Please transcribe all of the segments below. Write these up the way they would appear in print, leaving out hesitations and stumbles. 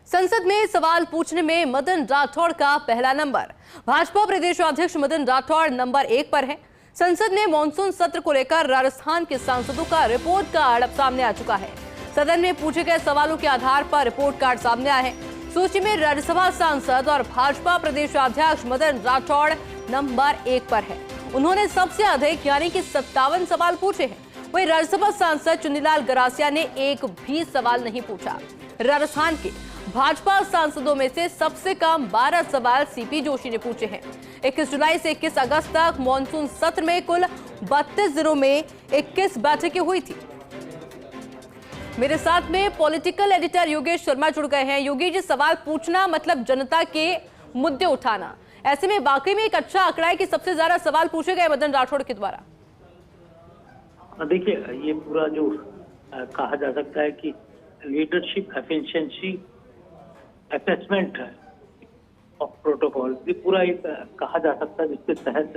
संसद में सवाल पूछने में मदन राठौड़ का पहला नंबर। भाजपा प्रदेशाध्यक्ष मदन राठौड़ नंबर 1 पर है। संसद में मॉनसून सत्र को लेकर राजस्थान के सांसदों का रिपोर्ट कार्ड अब सामने आ चुका है। सदन में पूछे गए सवालों के आधार पर रिपोर्ट कार्ड सामने आए हैं। सूची में राज्यसभा सांसद और भाजपा प्रदेशाध्यक्ष मदन राठौड़ नंबर 1 पर है। उन्होंने सबसे अधिक यानी कि 57 सवाल पूछे हैं। वहीं राज्यसभा सांसद चुन्नीलाल गरासिया ने एक भी सवाल नहीं पूछा। राजस्थान के भाजपा सांसदों में से सबसे कम 12 सवाल सीपी जोशी ने पूछे हैं। 21 जुलाई से 21 अगस्त तक मॉनसून सत्र में कुल 32 जिलों में 21 बैठकें हुई थी। मेरे साथ में पॉलिटिकल एडिटर योगेश शर्मा जुड़ गए हैं। योगेश जी, सवाल पूछना मतलब जनता के मुद्दे उठाना, ऐसे में वाकई में एक अच्छा आंकड़ा है कि सबसे ज्यादा सवाल पूछे गए मदन राठौड़ के द्वारा। देखिए, ये पूरा जो कहा जा सकता है कि leadership efficiency assessment of protocol, ये पूरा एक कहा जा सकता है जिसके तहत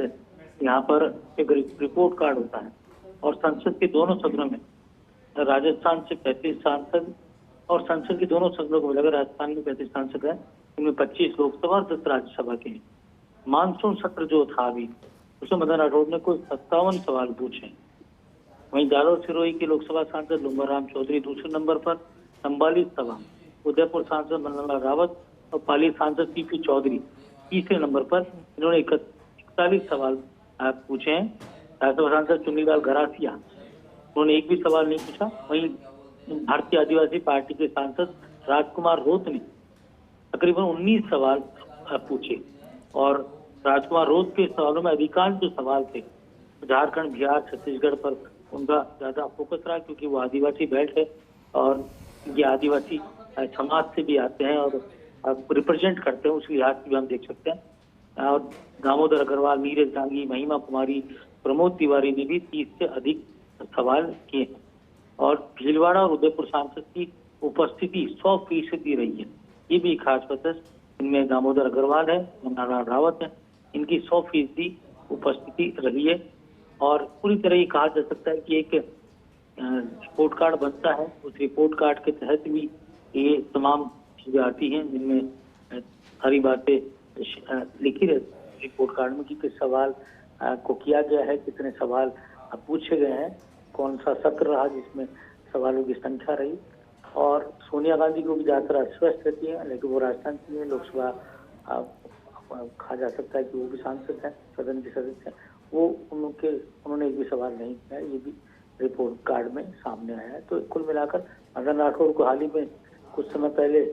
यहाँ पर एक रिपोर्ट कार्ड होता है। और संसद के दोनों सदनों में राजस्थान से 35 सांसद और संसद के दोनों सदनों को मिलाकर राजस्थान में 35 सांसद है, इनमें 25 लोकसभा और 10 राज्यसभा के। मानसून सत्र जो था अभी, उसमें मदन राठौड़ ने कुल 57 सवाल पूछे। वहीं जालोर सिरोही के लोकसभा सांसद लुम्बाराम चौधरी दूसरे नंबर पर 44 सवाल, उदयपुर सांसद मनोहर रावत और पाली सांसद पीपी चौधरी तीसरे नंबर पर, इन्होंने 41 सवाल पूछे हैं। राज्यसभा सांसद चुन्नीलाल गरासिया, उन्होंने एक भी सवाल नहीं पूछा। वहीं भारतीय आदिवासी पार्टी के सांसद राजकुमार रोत ने तकरीबन 19 सवाल पूछे। और राजकुमार रोत के सवालों में अधिकांश जो सवाल थे झारखंड, बिहार, छत्तीसगढ़ पर उनका ज्यादा फोकस रहा, क्योंकि वो आदिवासी बेल्ट है और ये आदिवासी समाज से भी आते हैं और रिप्रेजेंट करते हैं, उस लिहाज से भी हम देख सकते हैं। और दामोदर अग्रवाल, नीरज डांगी, महिमा कुमारी, प्रमोद तिवारी ने भी 30 से अधिक सवाल किए। और भीलवाड़ा और उदयपुर सांसद की उपस्थिति 100% रही है, ये भी खास बात है। इनमें दामोदर अग्रवाल है, मनोहर रावत है, इनकी 100% उपस्थिति रही है। और पूरी तरह ये कहा जा सकता है कि एक रिपोर्ट कार्ड बनता है, उस रिपोर्ट कार्ड के तहत भी ये तमाम चीजें आती हैं, जिनमें सारी बातें लिखी रहती रिपोर्ट कार्ड में कि किस सवाल को किया गया है, कितने सवाल पूछे गए हैं, कौन सा सत्र रहा जिसमें सवालों की संख्या रही। और सोनिया गांधी को भी ज्यादातर आश्वस्त रहती है, लेकिन वो राजस्थान की लोकसभा कहा जा सकता है कि वो भी सांसद है, सदन के सदस्य हैं, वो उन्होंने एक भी सवाल नहीं किया, ये भी रिपोर्ट कार्ड में सामने आया है। तो कुल मिलाकर मदन राठौड़ को हाल ही में कुछ समय पहले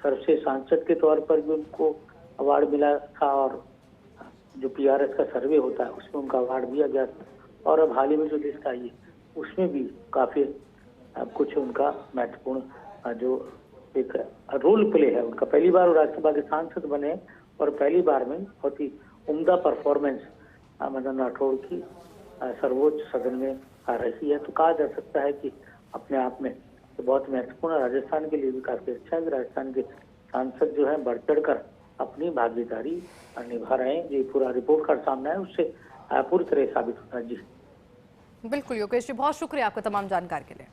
सर्वश्रेष्ठ सांसद के तौर पर भी उनको अवार्ड मिला था, और जो पीआरएस का सर्वे होता है उसमें उनका अवार्ड दिया गया था। और अब हाल ही में जो लिस्ट आई है उसमें भी काफी कुछ उनका महत्वपूर्ण जो एक रोल प्ले है उनका। पहली बार वो राज्यसभा के सांसद बने और पहली बार में बहुत ही उम्दा परफॉर्मेंस मदन राठौड़ की सर्वोच्च सदन में आ रही है। तो कहा जा सकता है कि अपने आप में तो बहुत महत्वपूर्ण, राजस्थान के लिए भी काफी अच्छा है कि राजस्थान के सांसद जो है बढ़ चढ़ कर अपनी भागीदारी निभा रहे हैं। ये पूरा रिपोर्ट कार्ड सामने है, उससे पूरी तरह साबित होता है। जी बिल्कुल योगेश जी, बहुत शुक्रिया आपका तमाम जानकारी के लिए।